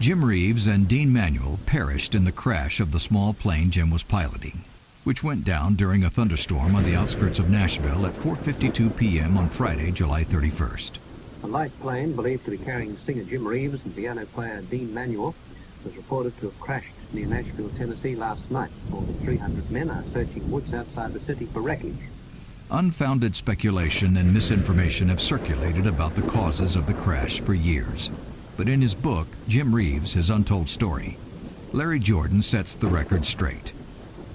Jim Reeves and Dean Manuel perished in the crash of the small plane Jim was piloting, which went down during a thunderstorm on the outskirts of Nashville at 4:52 p.m. on Friday, July 31st. A light plane believed to be carrying singer Jim Reeves and piano player Dean Manuel was reported to have crashed near Nashville, Tennessee last night. More than 300 men are searching woods outside the city for wreckage. Unfounded speculation and misinformation have circulated about the causes of the crash for years. But in his book, Jim Reeves, His Untold Story, Larry Jordan sets the record straight.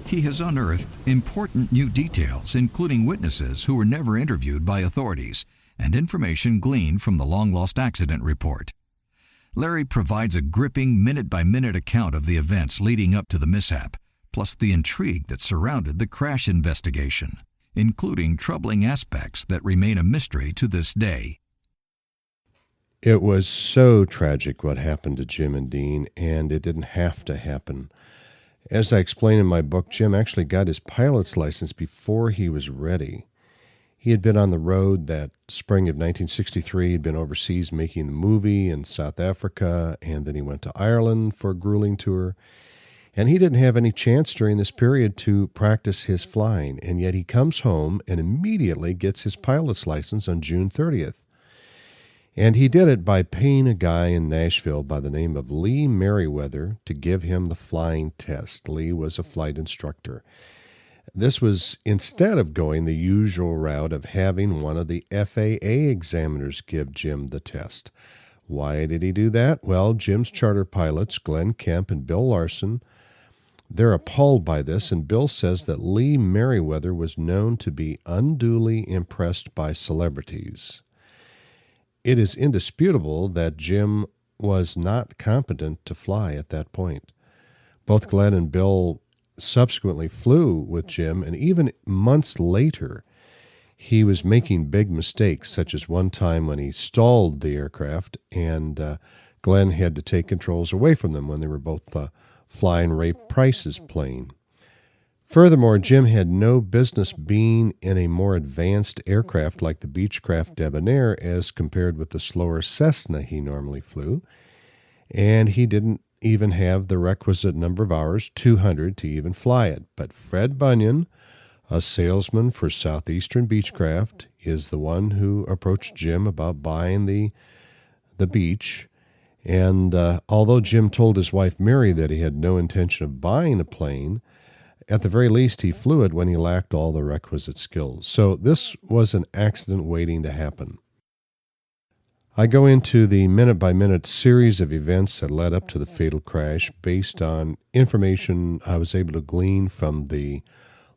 He has unearthed important new details, including witnesses who were never interviewed by authorities and information gleaned from the long-lost accident report. Larry provides a gripping minute-by-minute account of the events leading up to the mishap, plus the intrigue that surrounded the crash investigation, including troubling aspects that remain a mystery to this day. It was so tragic what happened to Jim and Dean, and it didn't have to happen. As I explain in my book, Jim actually got his pilot's license before he was ready. He had been on the road that spring of 1963. He'd been overseas making the movie in South Africa, and then he went to Ireland for a grueling tour. And he didn't have any chance during this period to practice his flying, and yet he comes home and immediately gets his pilot's license on June 30th. And he did it by paying a guy in Nashville by the name of Lee Merriweather to give him the flying test. Lee was a flight instructor. This was instead of going the usual route of having one of the FAA examiners give Jim the test. Why did he do that? Well, Jim's charter pilots, Glenn Kemp and Bill Larson, they're appalled by this, and Bill says that Lee Merriweather was known to be unduly impressed by celebrities. It is indisputable that Jim was not competent to fly at that point. Both Glenn and Bill subsequently flew with Jim, and even months later, he was making big mistakes, such as one time when he stalled the aircraft, and Glenn had to take controls away from them when they were both flying Ray Price's plane. Furthermore, Jim had no business being in a more advanced aircraft like the Beechcraft Debonair as compared with the slower Cessna he normally flew, and he didn't even have the requisite number of hours, 200, to even fly it. But Fred Bunyan, a salesman for Southeastern Beechcraft, is the one who approached Jim about buying the Beech. And although Jim told his wife Mary that he had no intention of buying a plane, at the very least he flew it when he lacked all the requisite skills. So this was an accident waiting to happen. I go into the minute-by-minute series of events that led up to the fatal crash based on information I was able to glean from the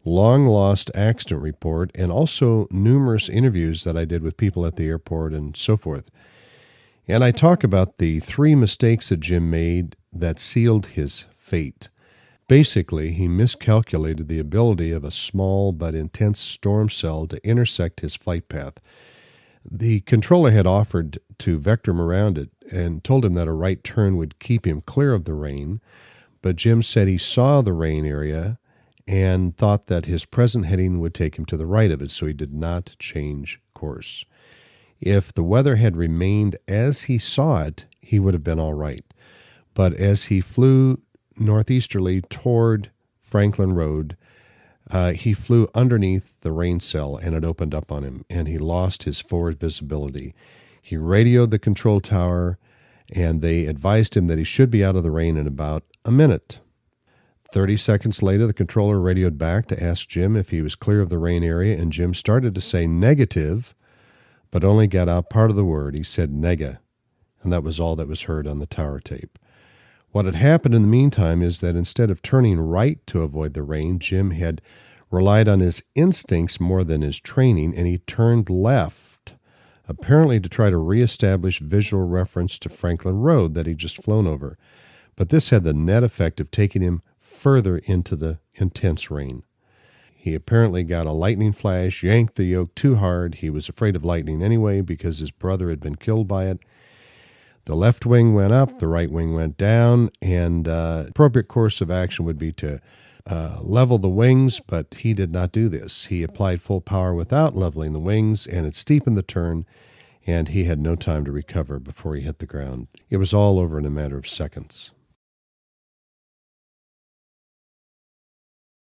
long-lost accident report and also numerous interviews that I did with people at the airport and so forth. And I talk about the 3 mistakes that Jim made that sealed his fate. Basically, he miscalculated the ability of a small but intense storm cell to intersect his flight path. The controller had offered to vector him around it and told him that a right turn would keep him clear of the rain, but Jim said he saw the rain area and thought that his present heading would take him to the right of it, so he did not change course. If the weather had remained as he saw it, he would have been all right. But as he flew northeasterly toward Franklin Road, he flew underneath the rain cell, and it opened up on him, and he lost his forward visibility. He radioed the control tower, and they advised him that he should be out of the rain in about a minute. 30 seconds later, the controller radioed back to ask Jim if he was clear of the rain area, and Jim started to say negative, but only got out part of the word. He said nega, and that was all that was heard on the tower tape. What had happened in the meantime is that instead of turning right to avoid the rain, Jim had relied on his instincts more than his training, and he turned left, apparently to try to reestablish visual reference to Franklin Road that he'd just flown over. But this had the net effect of taking him further into the intense rain. He apparently got a lightning flash, yanked the yoke too hard. He was afraid of lightning anyway because his brother had been killed by it. The left wing went up, the right wing went down, and appropriate course of action would be to level the wings, but he did not do this. He applied full power without leveling the wings, and it steepened the turn, and he had no time to recover before he hit the ground. It was all over in a matter of seconds.